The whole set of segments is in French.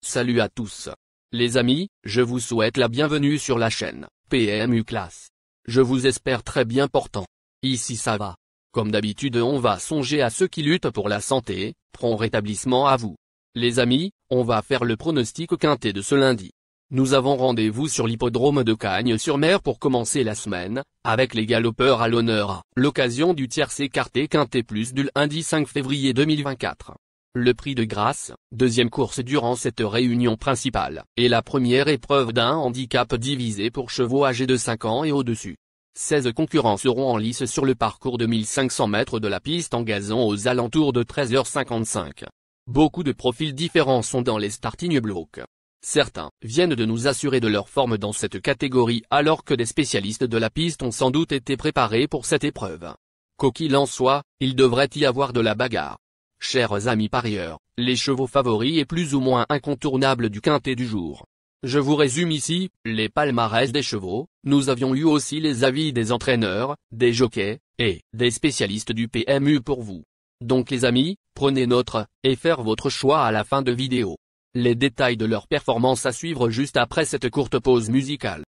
Salut à tous. Les amis, je vous souhaite la bienvenue sur la chaîne PMU Classe. Je vous espère très bien portant. Ici ça va. Comme d'habitude on va songer à ceux qui luttent pour la santé, prompt rétablissement à vous. Les amis, on va faire le pronostic quintet de ce lundi. Nous avons rendez-vous sur l'hippodrome de Cagnes-sur-Mer pour commencer la semaine, avec les galopeurs à l'honneur à l'occasion du tierce écarté quintet plus du lundi 5 février 2024. Le prix de grâce, deuxième course durant cette réunion principale, est la première épreuve d'un handicap divisé pour chevaux âgés de 5 ans et au-dessus. 16 concurrents seront en lice sur le parcours de 1500 mètres de la piste en gazon aux alentours de 13h55. Beaucoup de profils différents sont dans les starting blocks. Certains viennent de nous assurer de leur forme dans cette catégorie alors que des spécialistes de la piste ont sans doute été préparés pour cette épreuve. Quoi qu'il en soit, il devrait y avoir de la bagarre. Chers amis parieurs, les chevaux favoris et plus ou moins incontournables du quintet du jour. Je vous résume ici, les palmarès des chevaux, nous avions eu aussi les avis des entraîneurs, des jockeys, et des spécialistes du PMU pour vous. Donc les amis, prenez note, et faire votre choix à la fin de vidéo. Les détails de leur performance à suivre juste après cette courte pause musicale.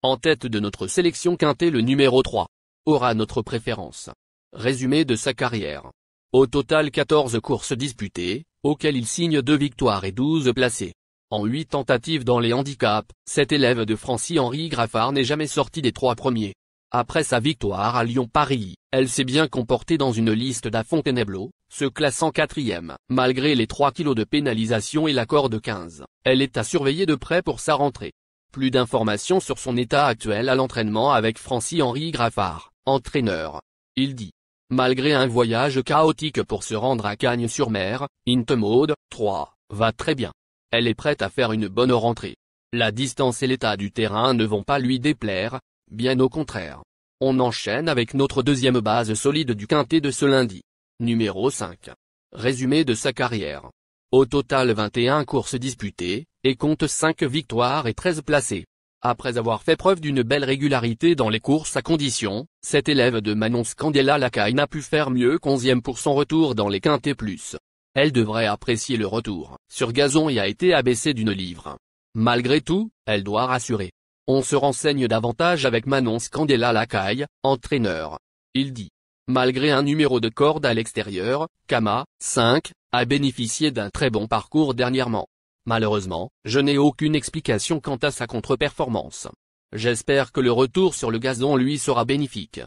En tête de notre sélection quintet le numéro 3. Aura notre préférence. Résumé de sa carrière. Au total 14 courses disputées, auxquelles il signe 2 victoires et 12 placés. En 8 tentatives dans les handicaps, cet élève de Francis-Henri Graffard n'est jamais sorti des 3 premiers. Après sa victoire à Lyon-Paris, elle s'est bien comportée dans une liste d'à Fontainebleau, se classant 4e, malgré les 3 kilos de pénalisation et l'accord de 15. Elle est à surveiller de près pour sa rentrée. Plus d'informations sur son état actuel à l'entraînement avec Francis-Henri Graffard, entraîneur. Il dit. Malgré un voyage chaotique pour se rendre à Cagnes-sur-Mer, Intemode, 3, va très bien. Elle est prête à faire une bonne rentrée. La distance et l'état du terrain ne vont pas lui déplaire, bien au contraire. On enchaîne avec notre deuxième base solide du quintet de ce lundi. Numéro 5. Résumé de sa carrière. Au total 21 courses disputées, et compte 5 victoires et 13 placés. Après avoir fait preuve d'une belle régularité dans les courses à condition, cet élève de Manon Scandella Lacaille n'a pu faire mieux qu'11e pour son retour dans les quintets plus. Elle devrait apprécier le retour sur gazon et a été abaissée d'une livre. Malgré tout, elle doit rassurer. On se renseigne davantage avec Manon Scandella Lacaille, entraîneur. Il dit. Malgré un numéro de corde à l'extérieur, Kama, 5, a bénéficié d'un très bon parcours dernièrement. Malheureusement, je n'ai aucune explication quant à sa contre-performance. J'espère que le retour sur le gazon lui sera bénéfique.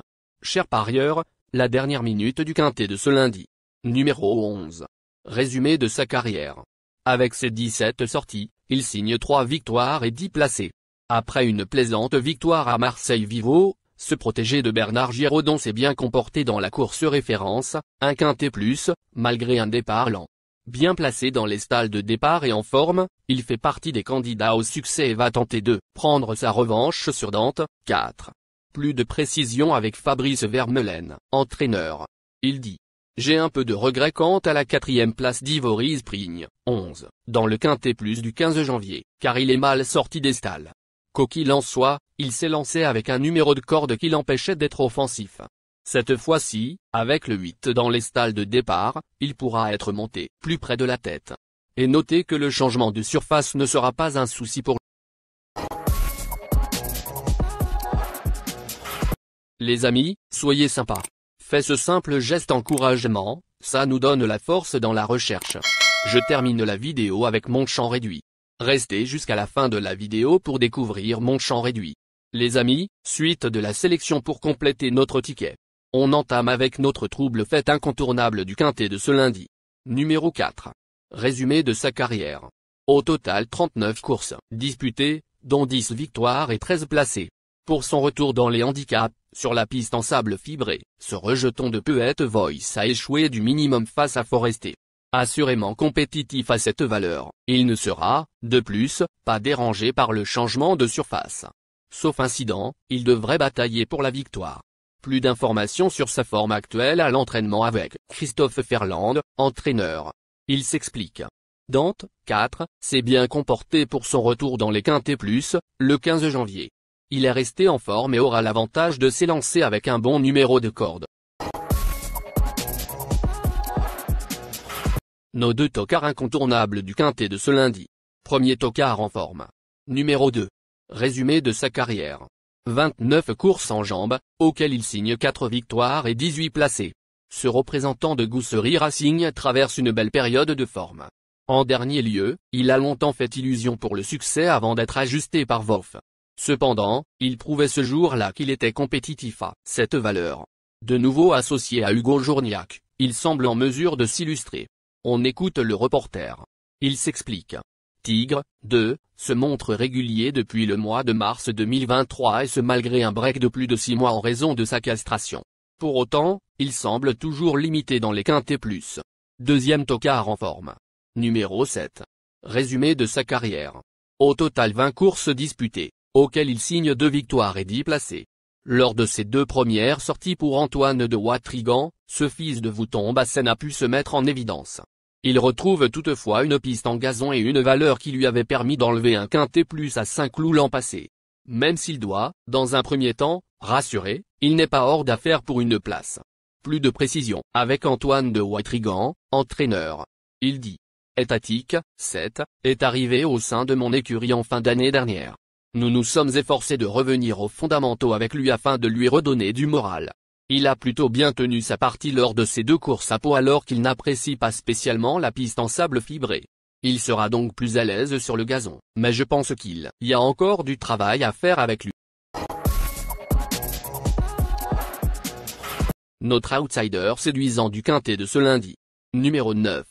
Chers parieurs, la dernière minute du quintet de ce lundi. Numéro 11. Résumé de sa carrière. Avec ses 17 sorties, il signe 3 victoires et 10 placés. Après une plaisante victoire à Marseille-Vivo, ce protégé de Bernard Giraudon s'est bien comporté dans la course référence, un quintet plus, malgré un départ lent. Bien placé dans les stalles de départ et en forme, il fait partie des candidats au succès et va tenter de prendre sa revanche sur Dante, 4. Plus de précision avec Fabrice Vermeulen, entraîneur. Il dit. J'ai un peu de regret quant à la 4e place d'Ivory Spring, 11, dans le quintet plus du 15 janvier, car il est mal sorti des stalles. Quoi qu'il en soit, il s'est lancé avec un numéro de corde qui l'empêchait d'être offensif. Cette fois-ci, avec le 8 dans les stalles de départ, il pourra être monté plus près de la tête. Et notez que le changement de surface ne sera pas un souci pour les amis, soyez sympas. Faites ce simple geste encouragement, ça nous donne la force dans la recherche. Je termine la vidéo avec mon champ réduit. Restez jusqu'à la fin de la vidéo pour découvrir mon champ réduit. Les amis, suite de la sélection pour compléter notre ticket. On entame avec notre trouble fait incontournable du quintet de ce lundi. Numéro 4. Résumé de sa carrière. Au total 39 courses disputées, dont 10 victoires et 13 placés. Pour son retour dans les handicaps, sur la piste en sable fibré, ce rejeton de Poète Voice a échoué du minimum face à Forester. Assurément compétitif à cette valeur, il ne sera, de plus, pas dérangé par le changement de surface. Sauf incident, il devrait batailler pour la victoire. Plus d'informations sur sa forme actuelle à l'entraînement avec Christophe Ferland, entraîneur. Il s'explique. Dante, 4, s'est bien comporté pour son retour dans les quintets plus, le 15 janvier. Il est resté en forme et aura l'avantage de s'élancer avec un bon numéro de corde. Nos deux tocards incontournables du quintet de ce lundi. Premier tocard en forme. Numéro 2. Résumé de sa carrière. 29 courses en jambes, auxquelles il signe 4 victoires et 18 placés. Ce représentant de Goussery Racing traverse une belle période de forme. En dernier lieu, il a longtemps fait illusion pour le succès avant d'être ajusté par Wolf. Cependant, il prouvait ce jour-là qu'il était compétitif à cette valeur. De nouveau associé à Hugo Journiac, il semble en mesure de s'illustrer. On écoute le reporter. Il s'explique. Tigre, 2, se montre régulier depuis le mois de mars 2023 et ce malgré un break de plus de 6 mois en raison de sa castration. Pour autant, il semble toujours limité dans les quintets plus. Deuxième tocard en forme. Numéro 7. Résumé de sa carrière. Au total 20 courses disputées, auxquelles il signe 2 victoires et 10 placés. Lors de ses 2 premières sorties pour Antoine de Watrigan, ce fils de Vouton-Bassène a pu se mettre en évidence. Il retrouve toutefois une piste en gazon et une valeur qui lui avait permis d'enlever un quintet plus à Saint-Cloud l'an passé. Même s'il doit, dans un premier temps, rassurer, il n'est pas hors d'affaire pour une place. Plus de précision, avec Antoine de Watrigan, entraîneur. Il dit. Étatique, 7, est arrivé au sein de mon écurie en fin d'année dernière. Nous nous sommes efforcés de revenir aux fondamentaux avec lui afin de lui redonner du moral. Il a plutôt bien tenu sa partie lors de ses 2 courses à Pau alors qu'il n'apprécie pas spécialement la piste en sable fibré. Il sera donc plus à l'aise sur le gazon, mais je pense qu'il y a encore du travail à faire avec lui. Notre outsider séduisant du quintet de ce lundi. Numéro 9.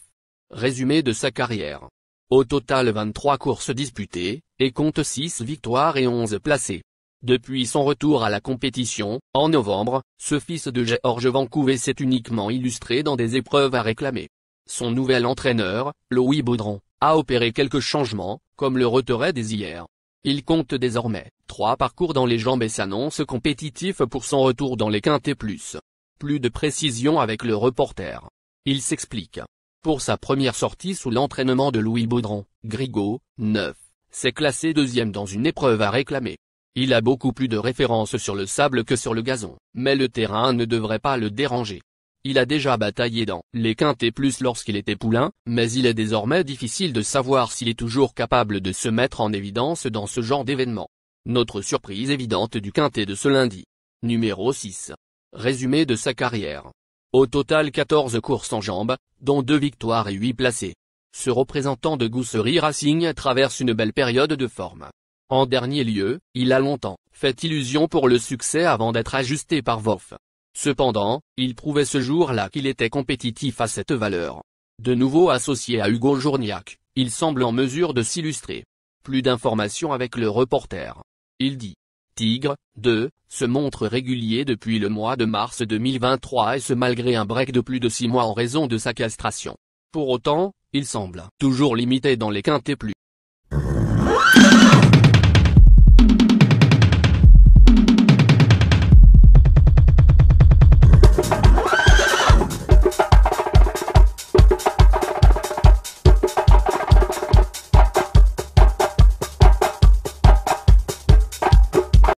Résumé de sa carrière. Au total 23 courses disputées, et compte 6 victoires et 11 placés. Depuis son retour à la compétition, en novembre, ce fils de Georges Vancouver s'est uniquement illustré dans des épreuves à réclamer. Son nouvel entraîneur, Louis Baudron, a opéré quelques changements, comme le retrait des hier. Il compte désormais 3 parcours dans les jambes et s'annonce compétitif pour son retour dans les quintets plus. Plus de précision avec le reporter. Il s'explique. Pour sa première sortie sous l'entraînement de Louis Baudron, Grigaud, 9, s'est classé 2e dans une épreuve à réclamer. Il a beaucoup plus de références sur le sable que sur le gazon, mais le terrain ne devrait pas le déranger. Il a déjà bataillé dans les quintets plus lorsqu'il était poulain, mais il est désormais difficile de savoir s'il est toujours capable de se mettre en évidence dans ce genre d'événement. Notre surprise évidente du quintet de ce lundi. Numéro 6. Résumé de sa carrière. Au total 14 courses en jambes, dont 2 victoires et 8 placés. Ce représentant de Goussery Racing traverse une belle période de forme. En dernier lieu, il a longtemps fait illusion pour le succès avant d'être ajusté par Wolf. Cependant, il prouvait ce jour-là qu'il était compétitif à cette valeur. De nouveau associé à Hugo Journiac, il semble en mesure de s'illustrer. Plus d'informations avec le reporter. Il dit. Tigre, 2, se montre régulier depuis le mois de mars 2023 et ce malgré un break de plus de 6 mois en raison de sa castration. Pour autant, il semble toujours limité dans les quintets plus.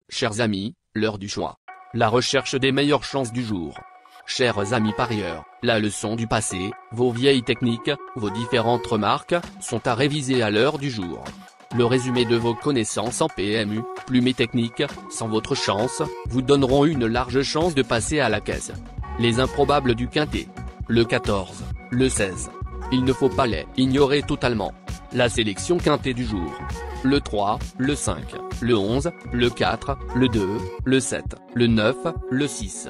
Chers amis, l'heure du choix. La recherche des meilleures chances du jour. Chers amis parieurs, la leçon du passé, vos vieilles techniques, vos différentes remarques, sont à réviser à l'heure du jour. Le résumé de vos connaissances en PMU, plumes et techniques, sans votre chance, vous donneront une large chance de passer à la caisse. Les improbables du quintet. Le 14, le 16. Il ne faut pas les ignorer totalement. La sélection quintet du jour. Le 3, le 5, le 11, le 4, le 2, le 7, le 9, le 6.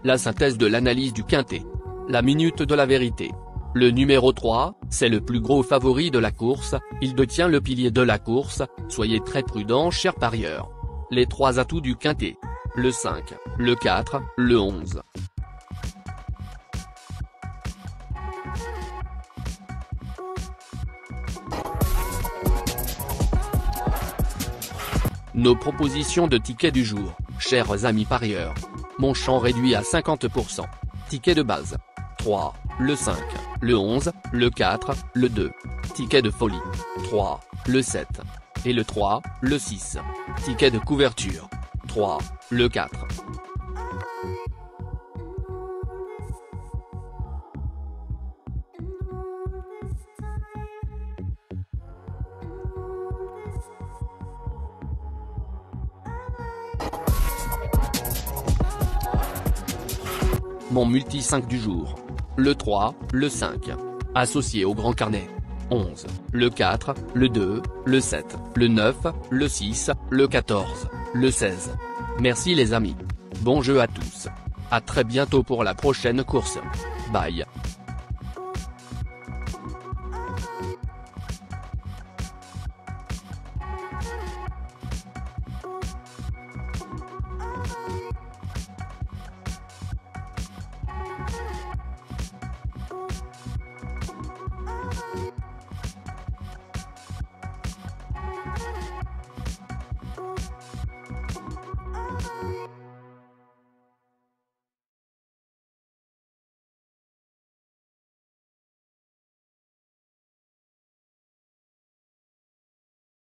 La synthèse de l'analyse du quintet. La minute de la vérité. Le numéro 3, c'est le plus gros favori de la course, il détient le pilier de la course, soyez très prudents chers parieurs. Les 3 atouts du quintet. Le 5, le 4, le 11. Nos propositions de tickets du jour, chers amis parieurs. Mon champ réduit à 50%. Ticket de base. 3, le 5, le 11, le 4, le 2. Ticket de folie. 3, le 7. Et le 3, le 6. Ticket de couverture. 3, le 4. Mon multi 5 du jour. Le 3, le 5. Associé au grand carnet. 11, le 4, le 2, le 7, le 9, le 6, le 14, le 16. Merci les amis. Bon jeu à tous. À très bientôt pour la prochaine course. Bye.